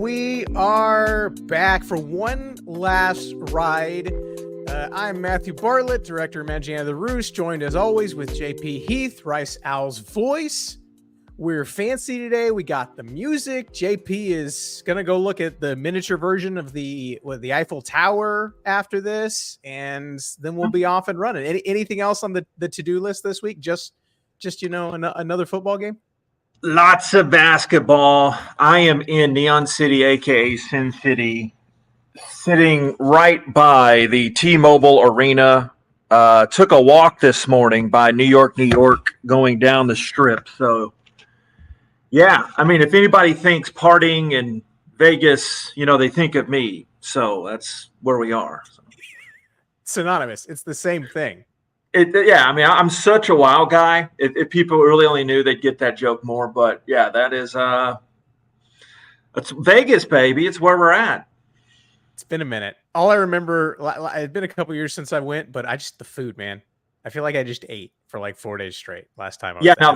we are back for one last ride. I'm Matthew Bartlett, Director of Managing of the Roost, joined as always with JP Heath, Rice Owl's voice. We're fancy today. We got the music. JP is going to go look at the miniature version of the Eiffel Tower after this, and then we'll be off and running. Anything else on the to-do list this week? Just another football game? Lots of basketball. I am in Neon City, aka Sin City, sitting right by the T-Mobile Arena. Took a walk this morning by New York, going down the strip. So, yeah, I mean, if anybody thinks partying in Vegas, they think of me. So that's where we are. So. It's synonymous. It's the same thing. I'm such a WoW guy. If people really only knew, they'd get that joke more. But yeah, that is it's Vegas, baby. It's where we're at. It's been a minute. All I remember, it's been a couple years since I went, but the food, man. I feel like I just ate for like 4 days straight last time I was there. Now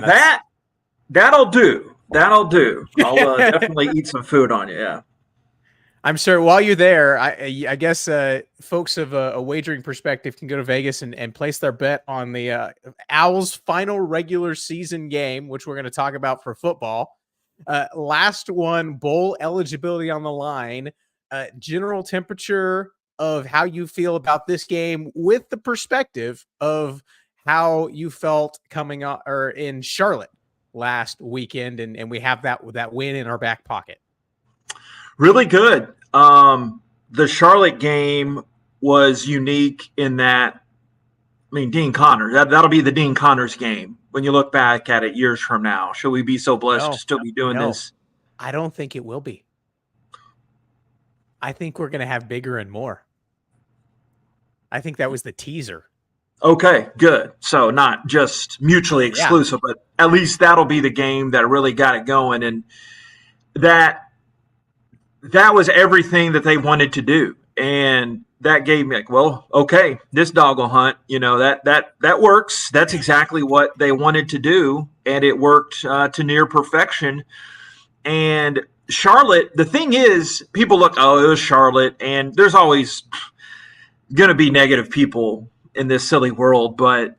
that'll do. That'll do. I'll definitely eat some food on you. Yeah. I'm sure while you're there, I guess folks of a wagering perspective can go to Vegas and place their bet on the Owls' final regular season game, which we're going to talk about for football. Last one, bowl eligibility on the line. General temperature of how you feel about this game with the perspective of how you felt coming up or in Charlotte last weekend, and we have that win in our back pocket. Really good. The Charlotte game was unique in that, Dean Connors, that'll be the Dean Connors game when you look back at it years from now. Should we be so blessed to still be doing this? I don't think it will be. I think we're going to have bigger and more. I think that was the teaser. Okay, good. So not just mutually exclusive, but at least that'll be the game that really got it going. And that was everything that they wanted to do. And that gave me okay, this dog will hunt, that works. That's exactly what they wanted to do. And it worked to near perfection. And Charlotte, the thing is, people look, it was Charlotte. And there's always going to be negative people in this silly world, but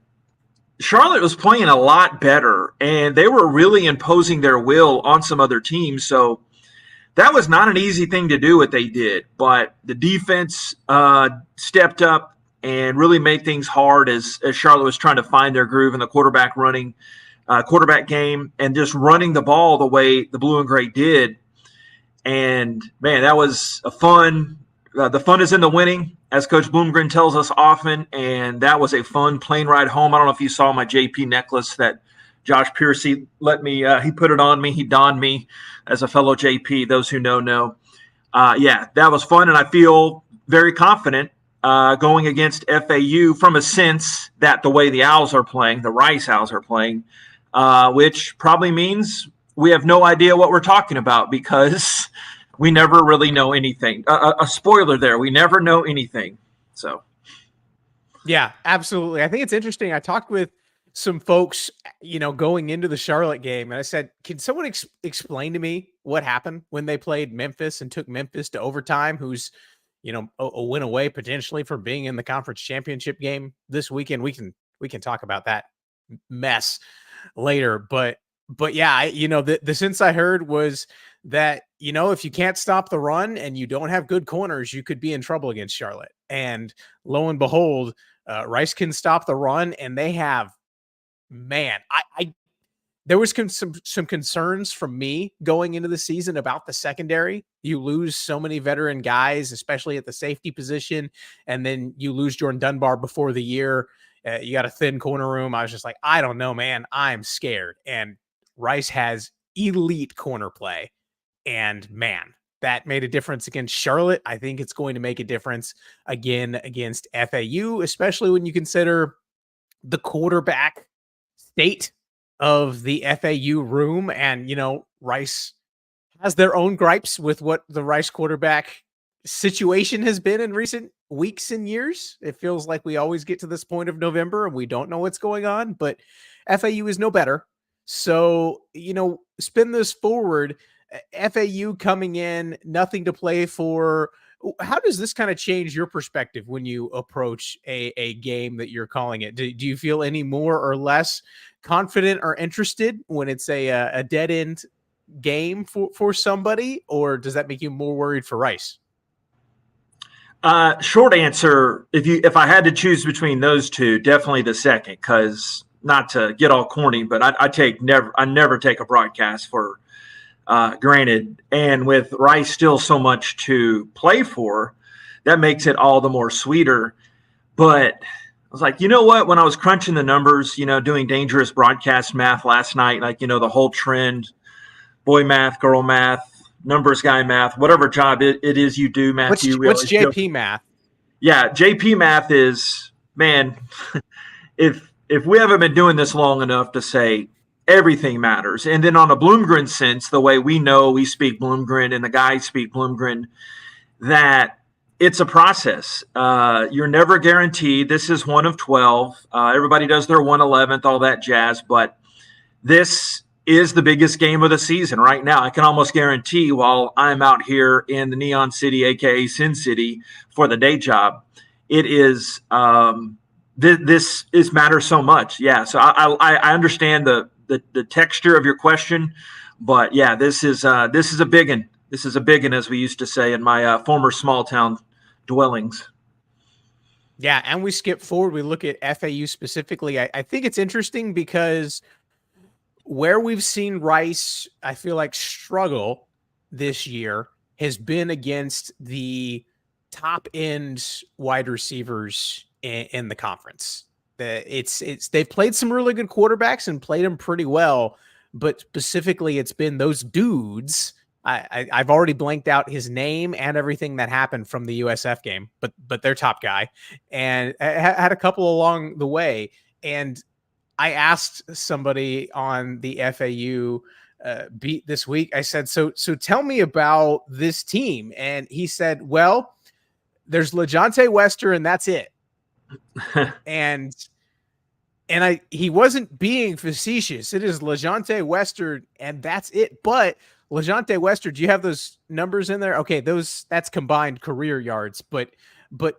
Charlotte was playing a lot better and they were really imposing their will on some other teams. So that was not an easy thing to do what they did, but the defense stepped up and really made things hard as Charlotte was trying to find their groove in the quarterback game and just running the ball the way the blue and gray did. And man, that was a fun. The fun is in the winning, as Coach Bloomgren tells us often, and that was a fun plane ride home. I don't know if you saw my JP necklace that Josh Piercy let me. He put it on me. He donned me as a fellow JP. Those who know. That was fun, and I feel very confident going against FAU from a sense that the way the Owls are playing, the Rice Owls are playing, which probably means we have no idea what we're talking about because we never really know anything. A spoiler there. We never know anything. So. Yeah, absolutely. I think it's interesting. I talked with some folks, going into the Charlotte game, and I said, can someone explain to me what happened when they played Memphis and took Memphis to overtime, who's, a win away potentially from being in the conference championship game this weekend? We can talk about that mess later, but yeah, the sense I heard was that, if you can't stop the run and you don't have good corners, you could be in trouble against Charlotte. And lo and behold, Rice can stop the run, and they have, there was some concerns from me going into the season about the secondary. You lose so many veteran guys, especially at the safety position, and then you lose Jordan Dunbar before the year. You got a thin corner room. I was just like, I don't know, man. I'm scared. And Rice has elite corner play. And man, that made a difference against Charlotte. I think it's going to make a difference again against FAU, especially when you consider the quarterback state of the FAU room. And, Rice has their own gripes with what the Rice quarterback situation has been in recent weeks and years. It feels like we always get to this point of November and we don't know what's going on, but FAU is no better. So, spin this forward. FAU coming in, nothing to play for. How does this kind of change your perspective when you approach a game that you're calling it? Do you feel any more or less confident or interested when it's a dead end game for somebody, or does that make you more worried for Rice? Short answer, if I had to choose between those two, definitely the second, because not to get all corny, but I never take a broadcast for granted. And with Rice still so much to play for, that makes it all the more sweeter. But I was like, you know what? When I was crunching the numbers, doing dangerous broadcast math last night, like, the whole trend, boy math, girl math, numbers guy math, whatever job it is you do, Matthew. What's JP math? Yeah, JP math is, man, if we haven't been doing this long enough to say everything matters. And then on a Bloomgren sense, the way we speak Bloomgren and the guys speak Bloomgren, that it's a process. You're never guaranteed. This is 1 of 12. Everybody does their 1/11th, all that jazz. But this is the biggest game of the season right now. I can almost guarantee while I'm out here in the Neon City, aka Sin City, for the day job, it is this matters so much. Yeah, so I understand the texture of your question, but yeah, this is a big one. This is a big one, as we used to say in my former small town dwellings. Yeah, and we skip forward. We look at FAU specifically. I think it's interesting because where we've seen Rice, I feel like, struggle this year has been against the top end wide receivers in the conference. They've played some really good quarterbacks and played them pretty well, but specifically it's been those dudes. I've already blanked out his name and everything that happened from the USF game, but their top guy, and had a couple along the way. And I asked somebody on the FAU beat this week, I said, so tell me about this team. And he said, well, there's LeJontay Wester and that's it. and he wasn't being facetious. It is LeJontay Wester and that's it. But LeJontay Wester, do you have those numbers in there? Okay, that's combined career yards, but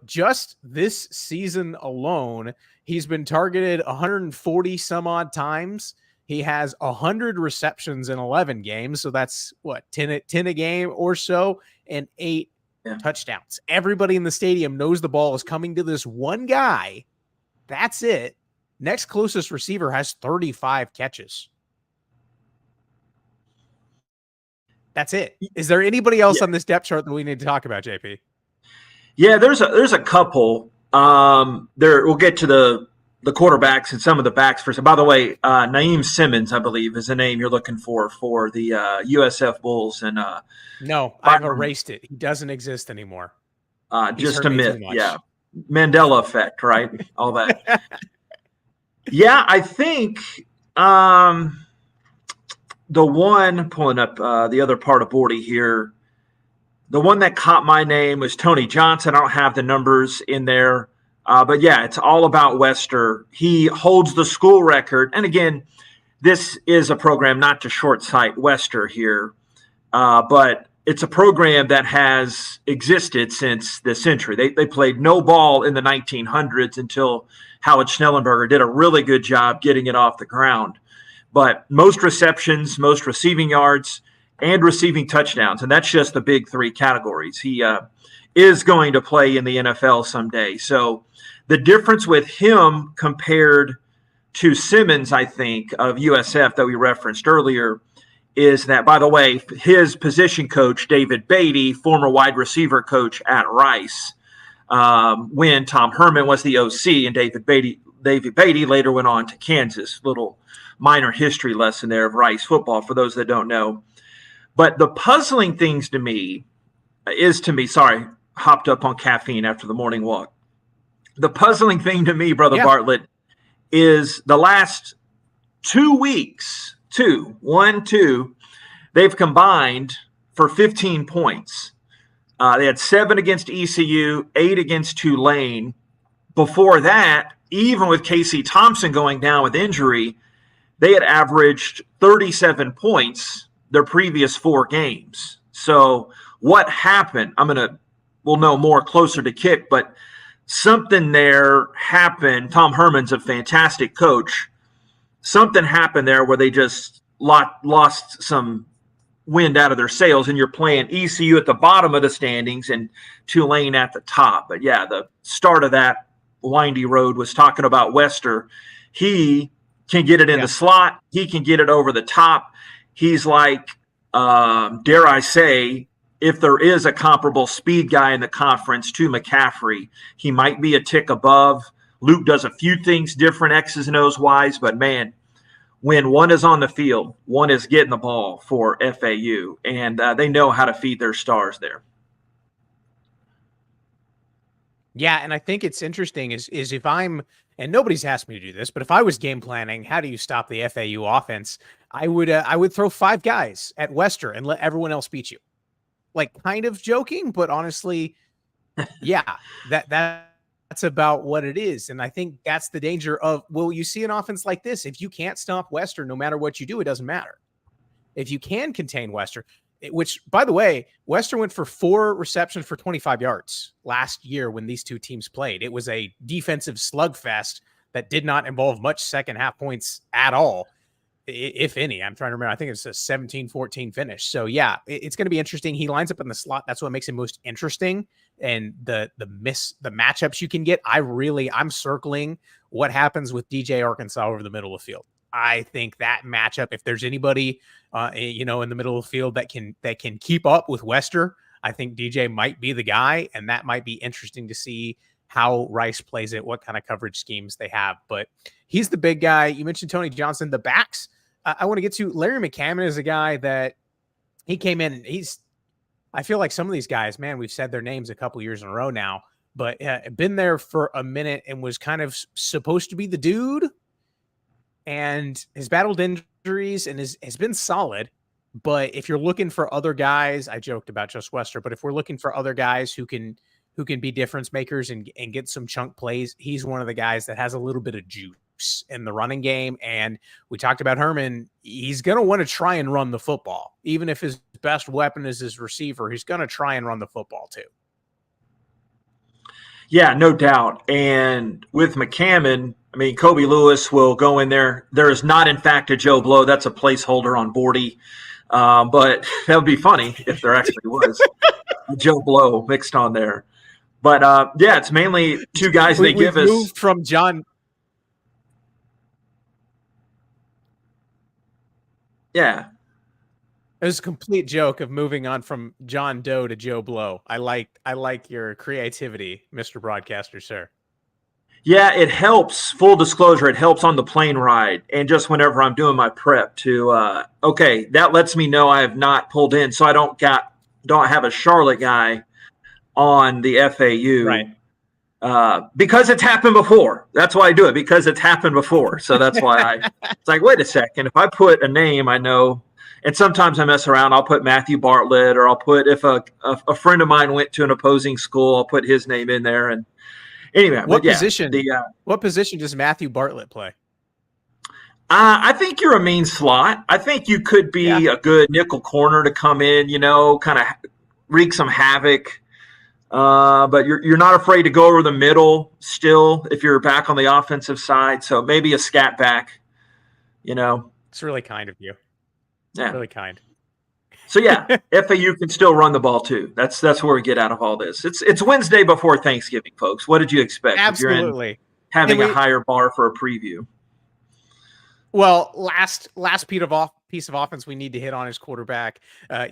just this season alone, he's been targeted 140 some odd times. He has 100 receptions in 11 games. So that's 10 a game or so, and 8 touchdowns. Everybody in the stadium knows the ball is coming to this one guy. That's it. Next closest receiver has 35 catches. That's it. Is there anybody else on this depth chart that we need to talk about, JP? Yeah, there's a couple. We'll get to the quarterbacks and some of the backs first. By the way, Naeem Simmons, I believe, is the name you're looking for the USF Bulls. And no, I've erased it. He doesn't exist anymore. Just a myth. Yeah, Mandela effect, right? All that. Yeah, I think the one pulling up the other part of Bordy here. The one that caught my name was Tony Johnson. I don't have the numbers in there. But yeah, it's all about Wester. He holds the school record. And again, this is a program not to short sight Wester here, but it's a program that has existed since the century. They played no ball in the 1900s until Howard Schnellenberger did a really good job getting it off the ground. But most receptions, most receiving yards, and receiving touchdowns. And that's just the big 3 categories. He is going to play in the NFL someday. So the difference with him compared to Simmons, I think, of USF that we referenced earlier, is that, by the way, his position coach, David Beatty, former wide receiver coach at Rice, when Tom Herman was the OC, and David Beatty later went on to Kansas. Little minor history lesson there of Rice football for those that don't know. But the puzzling things to me sorry, hopped up on caffeine after the morning walk. The puzzling thing to me, Brother Bartlett, is the last 2 weeks, 2, they've combined for 15 points. They had 7 against ECU, 8 against Tulane. Before that, even with Casey Thompson going down with injury, they had averaged 37 points their previous 4 games. So what happened? We'll know more closer to kick, but something there happened. Tom Herman's a fantastic coach. Something happened there where they just lost some wind out of their sails, and you're playing ECU at the bottom of the standings and Tulane at the top. But yeah, the start of that windy road was talking about Wester. He can get it in the slot. He can get it over the top. He's like, dare I say, if there is a comparable speed guy in the conference to McCaffrey, he might be a tick above. Luke does a few things different, X's and O's wise, but man, when one is on the field, one is getting the ball for FAU, and they know how to feed their stars there. Yeah, and I think it's interesting is if I'm, and nobody's asked me to do this, but if I was game planning, how do you stop the FAU offense? I would throw 5 guys at Wester and let everyone else beat you. Like, kind of joking, but honestly, yeah, that's about what it is. And I think that's the danger of, well, you see an offense like this. If you can't stop Wester, no matter what you do, it doesn't matter. If you can contain Wester, which, by the way, Wester went for 4 receptions for 25 yards last year when these two teams played. It was a defensive slugfest that did not involve much second half points at all, if any. I'm trying to remember. I think it's a 17-14 finish. So, yeah, it's going to be interesting. He lines up in the slot. That's what makes him most interesting. And the matchups you can get, I'm circling what happens with DJ Arkansas over the middle of the field. I think that matchup, if there's anybody, in the middle of the field that can keep up with Wester, I think DJ might be the guy, and that might be interesting to see how Rice plays it, what kind of coverage schemes they have. But he's the big guy. You mentioned Tony Johnson. The backs, I want to get to. Larry McCammon is a guy that he came in, and I feel like some of these guys, man, we've said their names a couple years in a row now, but been there for a minute and was kind of supposed to be the dude, and has battled injuries and has been solid. But if you're looking for other guys, I joked about just Wester, but if we're looking for other guys who can be difference makers and get some chunk plays, he's one of the guys that has a little bit of juice in the running game. And we talked about Herman. He's going to want to try and run the football. Even if his best weapon is his receiver, he's going to try and run the football too. Yeah, no doubt. And with McCammon, I mean, Kobe Lewis will go in there. There is not, in fact, a Joe Blow. That's a placeholder on Bordy. But that would be funny if there actually was a Joe Blow mixed on there. But, yeah, it's mainly 2 guys they give us. Moved from John. Yeah. It was a complete joke of moving on from John Doe to Joe Blow. I like your creativity, Mr. Broadcaster, sir. Yeah, it helps. Full disclosure, it helps on the plane ride. And just whenever I'm doing my prep to, okay, that lets me know I have not pulled in. So I don't have a Charlotte guy on the FAU. Right. Because it's happened before. That's why I do it, because it's happened before. So that's why it's like, wait a second. If I put a name, I know. And sometimes I mess around. I'll put Matthew Bartlett, or I'll put, if a friend of mine went to an opposing school, I'll put his name in there. And anyway, what position does Matthew Bartlett play? I think you're a mean slot. I think you could be a good nickel corner to come in, kind of wreak some havoc. But you're not afraid to go over the middle still if you're back on the offensive side. So maybe a scat back, It's really kind of you. Yeah. Really kind. So yeah, FAU can still run the ball too. That's where we get out of all this. It's Wednesday before Thanksgiving, folks. What did you expect? Absolutely. If you're having a higher bar for a preview. Well, last piece of offense we need to hit on is quarterback.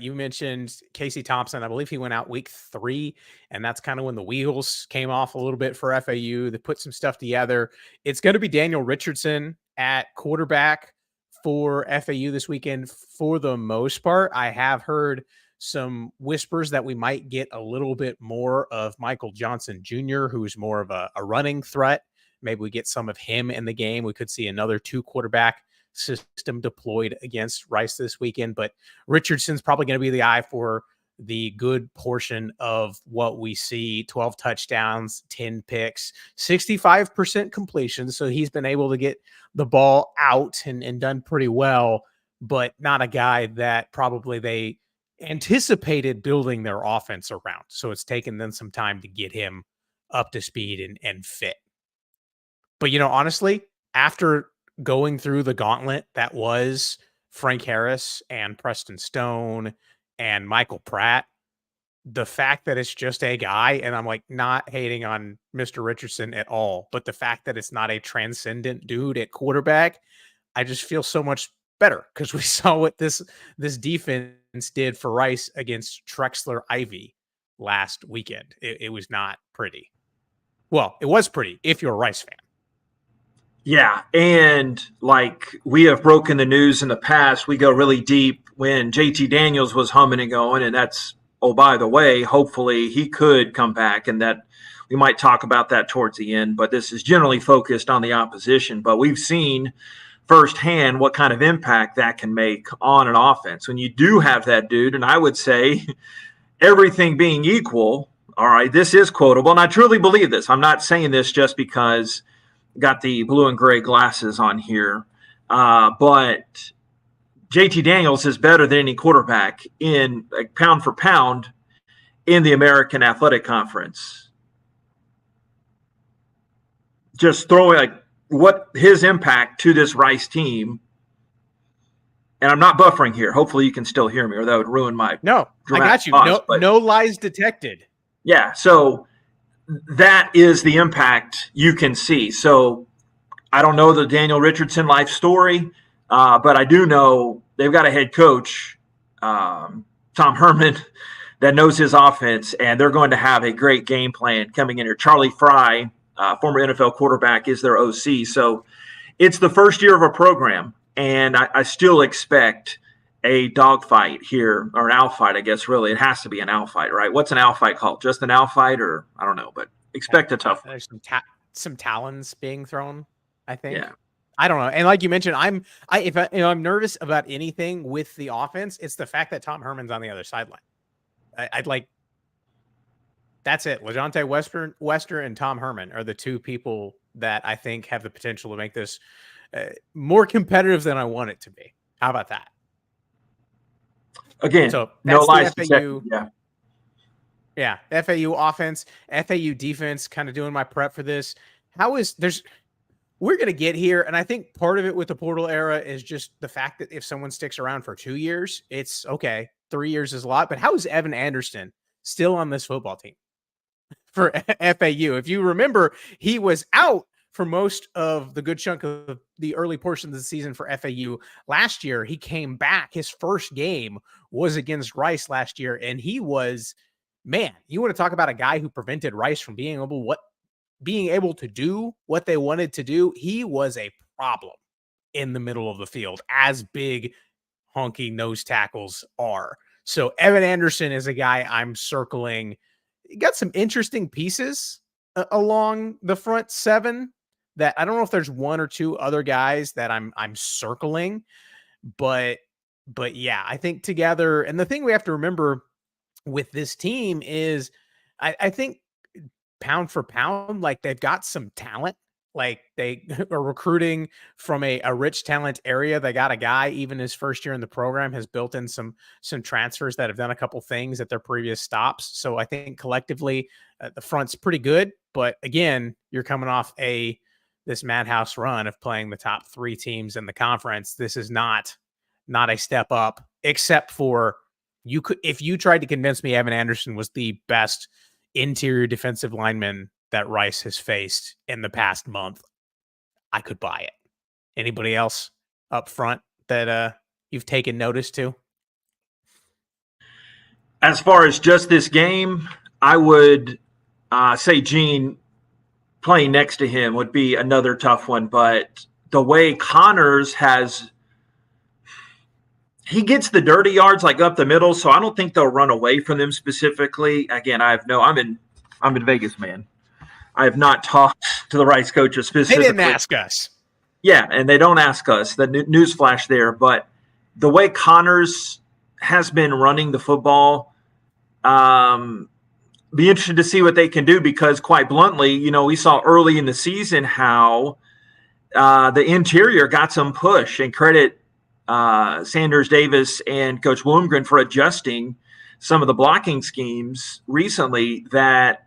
You mentioned Casey Thompson. I believe he went out week 3, and that's kind of when the wheels came off a little bit for FAU. They put some stuff together. It's going to be Daniel Richardson at quarterback for FAU this weekend for the most part. I have heard some whispers that we might get a little bit more of Michael Johnson Jr., who's more of a running threat. Maybe we get some of him in the game. We could see another 2 quarterback system deployed against Rice this weekend, but Richardson's probably going to be the eye for the good portion of what we see. 12 touchdowns, 10 picks, 65% completion. So he's been able to get the ball out and done pretty well. but not a guy that probably they anticipated building their offense around. So it's taken them some time to get him up to speed and fit. But, honestly, after going through the gauntlet that was Frank Harris and Preston Stone and Michael Pratt, the fact that it's just a guy, and I'm like not hating on Mr. Richardson at all, but the fact that it's not a transcendent dude at quarterback, I just feel so much better because we saw what this defense did for Rice against Trexler Ivy last weekend. It was not pretty. Well, it was pretty if you're a Rice fan. Yeah, and like we have broken the news in the past, we go really deep when JT Daniels was humming and going, and that's, oh, by the way, hopefully he could come back, and that we might talk about that towards the end, but this is generally focused on the opposition. But we've seen firsthand what kind of impact that can make on an offense. When you do have that dude, and I would say everything being equal, all right, this is quotable, and I truly believe this. I'm not saying this just because got the blue and gray glasses on here, but JT Daniels is better than any quarterback in pound for pound in the American Athletic Conference. Just throwing what his impact to this Rice team, and I'm not buffering here. Hopefully you can still hear me, or that would ruin my I got you. pause, No lies detected. Yeah, so that is the impact you can see. So I don't know the Daniel Richardson life story, but I do know they've got a head coach, Tom Herman, that knows his offense, and they're going to have a great game plan coming in here. Charlie Fry, former NFL quarterback, is their OC. So it's the first year of a program, and I still expect a dogfight here, or an owl fight, I guess, really. It has to be an owl fight, right? What's an owl fight called? Just an owl fight, or I don't know, but expect a tough one. There's some talons being thrown, I think. Yeah. I don't know. And like you mentioned, if I'm nervous about anything with the offense, it's the fact that Tom Herman's on the other sideline. I'd like that's it. LeJontay Wester and Tom Herman are the two people that I think have the potential to make this more competitive than I want it to be. How about that? Again, so no lies. FAU, yeah, FAU offense, FAU defense. Kind of doing my prep for this. We're going to get here, and I think part of it with the portal era is just the fact that if someone sticks around for 2 years, it's okay. 3 years is a lot, but how is Evan Anderson still on this football team for FAU? If you remember, he was out for most of the good chunk of the early portion of the season for FAU. Last year, he came back. His first game was against Rice last year, and he was, man, you want to talk about a guy who prevented Rice from being able to do what they wanted to do. He was a problem in the middle of the field, as big honky nose tackles are. So Evan Anderson is a guy I'm circling. He got some interesting pieces along the front seven that I don't know if there's one or two other guys that I'm circling, but yeah, I think together. And the thing we have to remember with this team is I think pound for pound, like they've got some talent. Like they are recruiting from a rich talent area. They got a guy, even his first year in the program, has built in some transfers that have done a couple things at their previous stops. So I think collectively the front's pretty good. But again, you're coming off this madhouse run of playing the top three teams in the conference. This is not a step up, except for if you tried to convince me Evan Anderson was the best interior defensive lineman that Rice has faced in the past month, I could buy it. Anybody else up front that you've taken notice to? As far as just this game, I would say Gene playing next to him would be another tough one. But the way Connors he gets the dirty yards like up the middle, so I don't think they'll run away from them specifically. Again, I'm in Vegas, man. I have not talked to the Rice coaches specifically. They didn't ask us. Yeah, and they don't ask us. The news flash there. But the way Connors has been running the football, be interested to see what they can do because, quite bluntly, we saw early in the season how the interior got some push, and credit Sanders Davis and Coach Bloomgren for adjusting some of the blocking schemes recently, that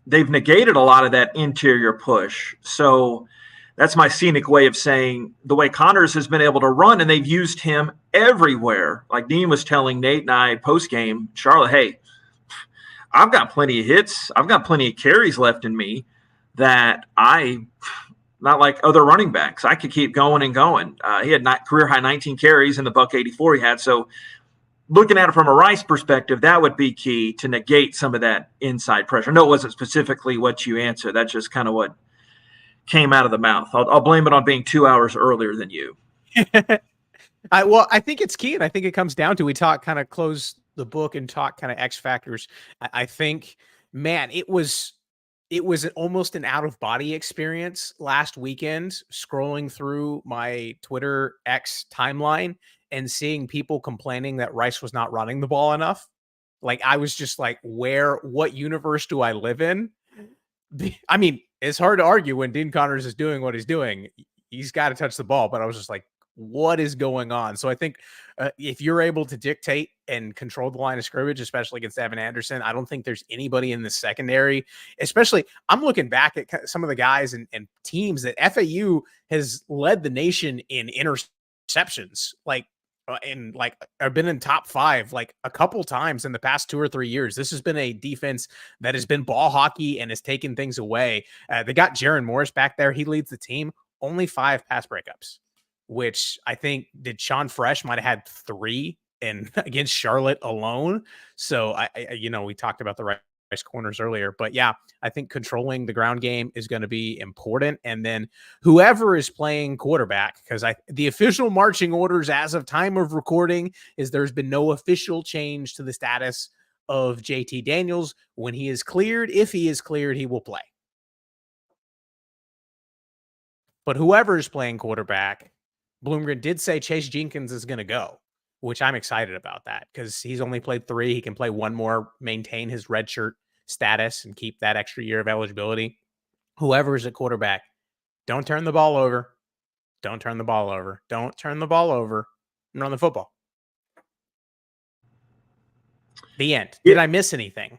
they've negated a lot of that interior push. So that's my scenic way of saying the way Connors has been able to run, and they've used him everywhere. Like Dean was telling Nate and I post game, Charlotte, hey, I've got plenty of hits. I've got plenty of carries left in me that not like other running backs. I could keep going and going. He had career high 19 carries in the buck 84 he had. So looking at it from a Rice perspective, that would be key to negate some of that inside pressure. No, it wasn't specifically what you answered. That's just kind of what came out of the mouth. I'll blame it on being 2 hours earlier than you. I think it's key, and I think it comes down to, we close the book and talk kind of X factors. I think, man, it was almost an out of body experience last weekend, scrolling through my Twitter X timeline and seeing people complaining that Rice was not running the ball enough. Like, I was just like, what universe do I live in? I mean, it's hard to argue when Dean Connors is doing what he's doing. He's got to touch the ball, but I was just like, what is going on? So I think if you're able to dictate and control the line of scrimmage, especially against Evan Anderson, I don't think there's anybody in the secondary, especially I'm looking back at some of the guys and teams that FAU has led the nation in interceptions, I've been in top 5 like a couple times in the past 2 or 3 years. This has been a defense that has been ball hockey and has taken things away. They got Jaron Morris back there. He leads the team. Only 5 pass breakups, which I think Sean Fresh might have had 3 against Charlotte alone. So we talked about the Rice corners earlier, but yeah, I think controlling the ground game is going to be important. And then whoever is playing quarterback, because the official marching orders as of time of recording is there's been no official change to the status of JT Daniels. When he is cleared, if he is cleared, he will play. But whoever is playing quarterback, Bloomgren did say Chase Jenkins is going to go, which I'm excited about that because he's only played 3. He can play 1 more, maintain his redshirt status, and keep that extra year of eligibility. Whoever is at quarterback, don't turn the ball over. Don't turn the ball over. Don't turn the ball over and run the football. The end. Did I miss anything?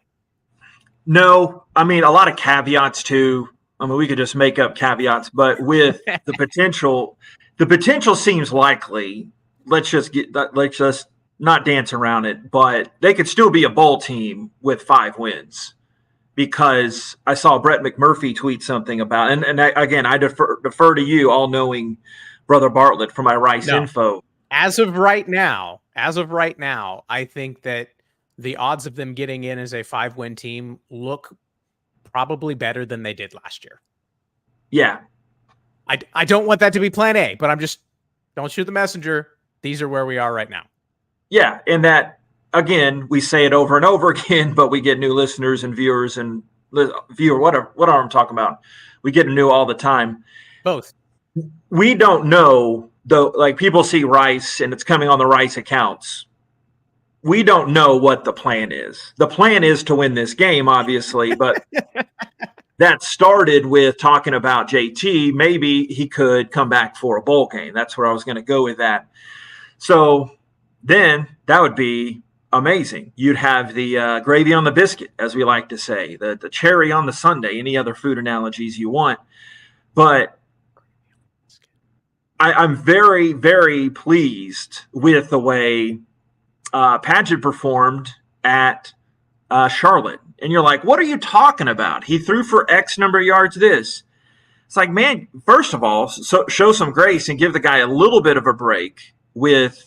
No. I mean, a lot of caveats too. I mean, we could just make up caveats, but with the potential seems likely. Let's just not dance around it, but they could still be a bowl team with 5 wins, because I saw Brett McMurphy tweet something about, and again, I defer to you, all-knowing Brother Bartlett, for my Rice info. As of right now, I think that the odds of them getting in as a 5-win team look probably better than they did last year. Yeah. I don't want that to be plan A, but I'm just, don't shoot the messenger. These are where we are right now. Yeah. And that, again, we say it over and over again, but we get new listeners and viewers and what I'm talking about. We get new all the time. Both. We don't know, though, like people see Rice and it's coming on the Rice accounts. We don't know what the plan is. The plan is to win this game, obviously, but that started with talking about JT. Maybe he could come back for a bowl game. That's where I was going to go with that. So then that would be amazing. You'd have the gravy on the biscuit, as we like to say, the cherry on the sundae, any other food analogies you want. But I'm very, very pleased with the way Padgett performed at Charlotte. And you're like, what are you talking about? He threw for X number of yards this. It's like, man, first of all, show some grace and give the guy a little bit of a break with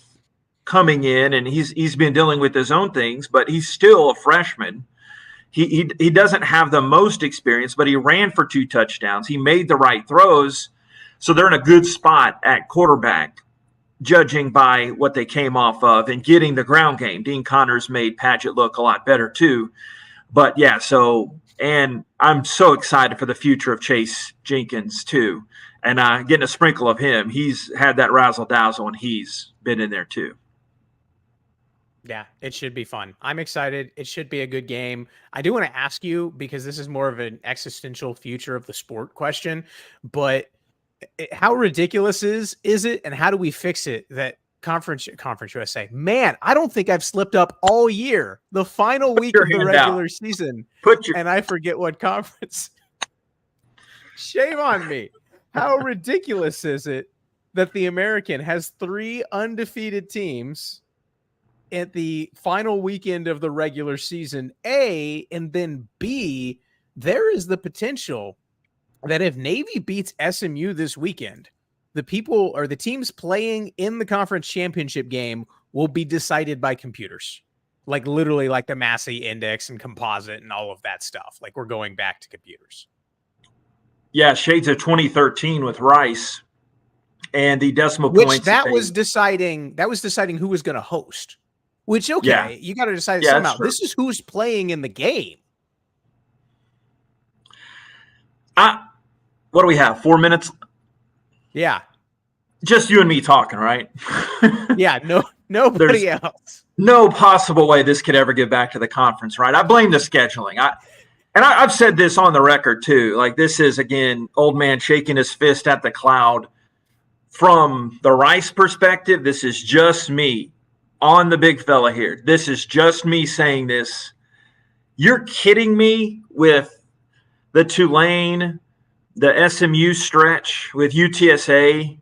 coming in. And he's been dealing with his own things, but he's still a freshman. He doesn't have the most experience, but he ran for 2 touchdowns. He made the right throws. So they're in a good spot at quarterback, judging by what they came off of and getting the ground game. Dean Connors made Padgett look a lot better too. But yeah, and I'm so excited for the future of Chase Jenkins too. And getting a sprinkle of him. He's had that razzle-dazzle and he's been in there too. Yeah, it should be fun. I'm excited. It should be a good game. I do want to ask you, because this is more of an existential future of the sport question, but how ridiculous is it, and how do we fix it that Conference USA. Man, I don't think I've slipped up all year. The final week of the regular season, and I forget what conference. Shame on me. How ridiculous is it that the American has 3 undefeated teams at the final weekend of the regular season, A, and then B, there is the potential that if Navy beats SMU this weekend, the people or the teams playing in the conference championship game will be decided by computers. Like literally like the Massey index and composite and all of that stuff. Like we're going back to computers. Yeah, shades of 2013 with Rice and the decimal points. Which that was deciding who was going to host. Which, okay, you got to decide somehow. This is who's playing in the game. What do we have? 4 minutes? Yeah. Just you and me talking, right? Yeah, nobody else. No possible way this could ever get back to the conference, right? I blame the scheduling. I've said this on the record too. Like this is, again, old man shaking his fist at the cloud. From the Rice perspective, this is just me on the big fella here. This is just me saying this. You're kidding me with the Tulane, the SMU stretch with UTSA.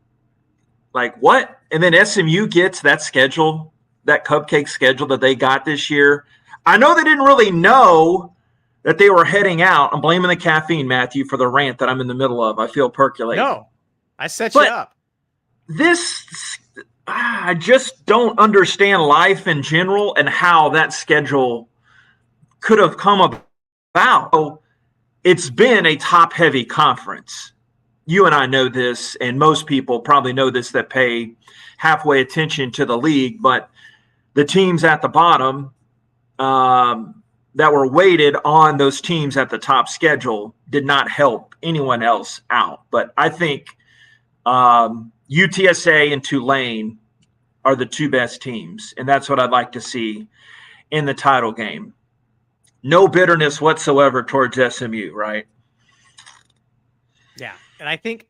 Like what? And then SMU gets that schedule, that cupcake schedule that they got this year. I know they didn't really know that they were heading out. I'm blaming the caffeine, Matthew, for the rant that I'm in the middle of. I feel percolating. No, I set you up. I just don't understand life in general and how that schedule could have come about. So it's been a top-heavy conference. You and I know this, and most people probably know this that pay halfway attention to the league, but the teams at the bottom that were weighted on those teams at the top schedule did not help anyone else out. But I think UTSA and Tulane are the 2 best teams, and that's what I'd like to see in the title game. No bitterness whatsoever towards SMU, right? Yeah, and I think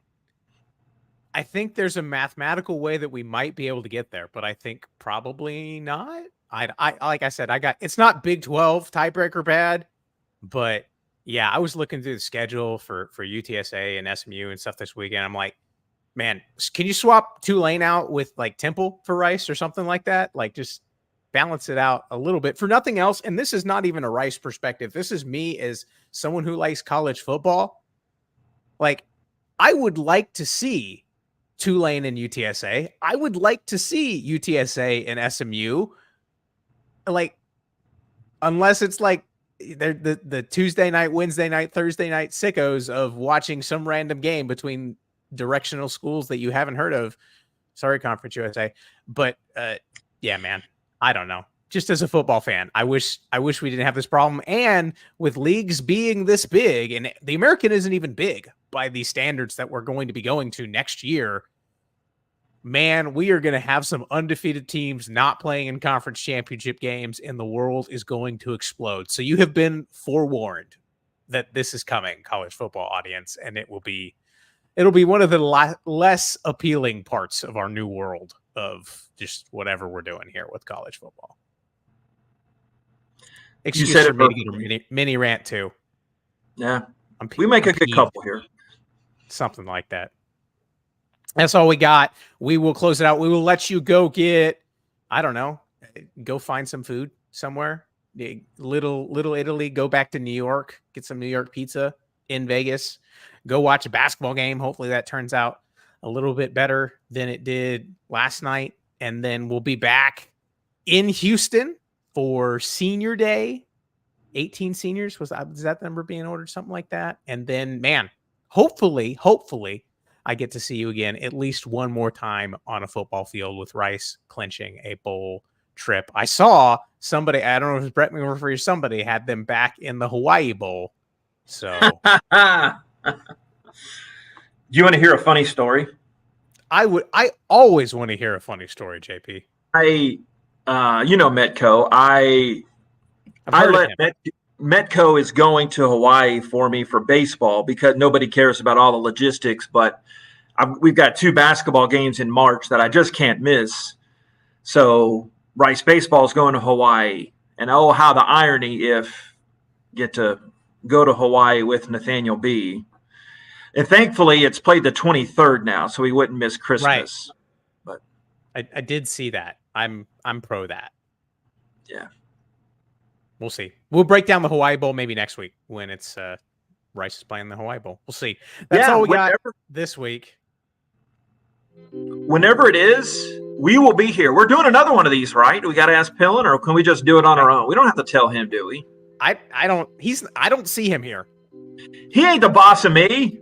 there's a mathematical way that we might be able to get there, but I think probably not. I like I said, it's not Big 12 tiebreaker bad, but yeah, I was looking through the schedule for UTSA and SMU and stuff this weekend. I'm like, man, can you swap Tulane out with like Temple for Rice or something like that? Like just balance it out a little bit for nothing else. And this is not even a Rice perspective. This is me as someone who likes college football. Like I would like to see Tulane and UTSA. I would like to see UTSA and SMU. Like, unless it's like they're the Tuesday night, Wednesday night, Thursday night sickos of watching some random game between directional schools that you haven't heard of. Sorry, Conference USA. But yeah, man, I don't know. Just as a football fan, I wish we didn't have this problem. And with leagues being this big, and the American isn't even big by the standards that we're going to be going to next year, man, we are going to have some undefeated teams not playing in conference championship games, and the world is going to explode. So you have been forewarned that this is coming, college football audience, and it'll be one of the less appealing parts of our new world of just whatever we're doing here with college football. Excuse you said for me to get a mini rant too. Yeah, we make a good couple here. Something like that. That's all we got. We will close it out. We will let you go get, I don't know, go find some food somewhere. Little Italy, go back to New York, get some New York pizza in Vegas, go watch a basketball game. Hopefully that turns out a little bit better than it did last night. And then we'll be back in Houston for Senior Day. 18 seniors, was that the number being ordered? Something like that. And then, man, hopefully, I get to see you again at least one more time on a football field with Rice clinching a bowl trip. I saw somebody, I don't know if it was Brett McMurphy or somebody, had them back in the Hawaii Bowl. So, do you want to hear a funny story? I always want to hear a funny story, JP. Metco. I let Metco is going to Hawaii for me for baseball because nobody cares about all the logistics, but we've got 2 basketball games in March that I just can't miss. So Rice baseball is going to Hawaii, and oh, how the irony if get to go to Hawaii with Nathaniel B. And thankfully, it's played the 23rd now, so we wouldn't miss Christmas. Right. But I did see that. I'm pro that. Yeah. We'll see. We'll break down the Hawaii Bowl maybe next week when it's Rice is playing the Hawaii Bowl. We'll see. That's all we got this week. Whenever it is, we will be here. We're doing another one of these, right? We got to ask Pillin, or can we just do it on our own? We don't have to tell him, do we? I don't see him here. He ain't the boss of me,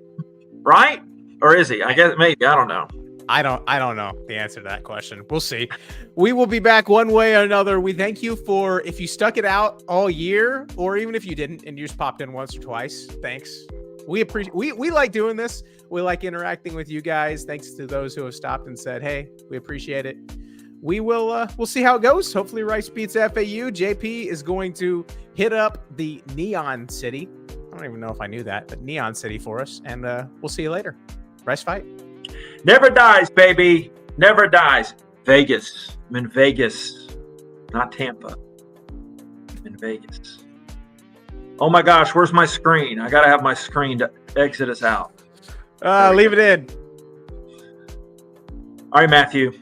right? Or is he? I guess maybe. I don't know. I don't know the answer to that question. We'll see. We will be back one way or another. We thank you for if you stuck it out all year, or even if you didn't and you just popped in once or twice. Thanks. We appreciate. We like doing this. We like interacting with you guys. Thanks to those who have stopped and said, "Hey, we appreciate it." We will. We'll see how it goes. Hopefully, Rice beats FAU. JP is going to hit up the Neon City. I don't even know if I knew that, but Neon City for us, and we'll see you later. Rice fight. Never dies, baby. Never dies. Vegas. I'm in Vegas, not Tampa. I'm in Vegas. Oh my gosh, where's my screen? I gotta have my screen to exit us out. Leave it in. All right, Matthew.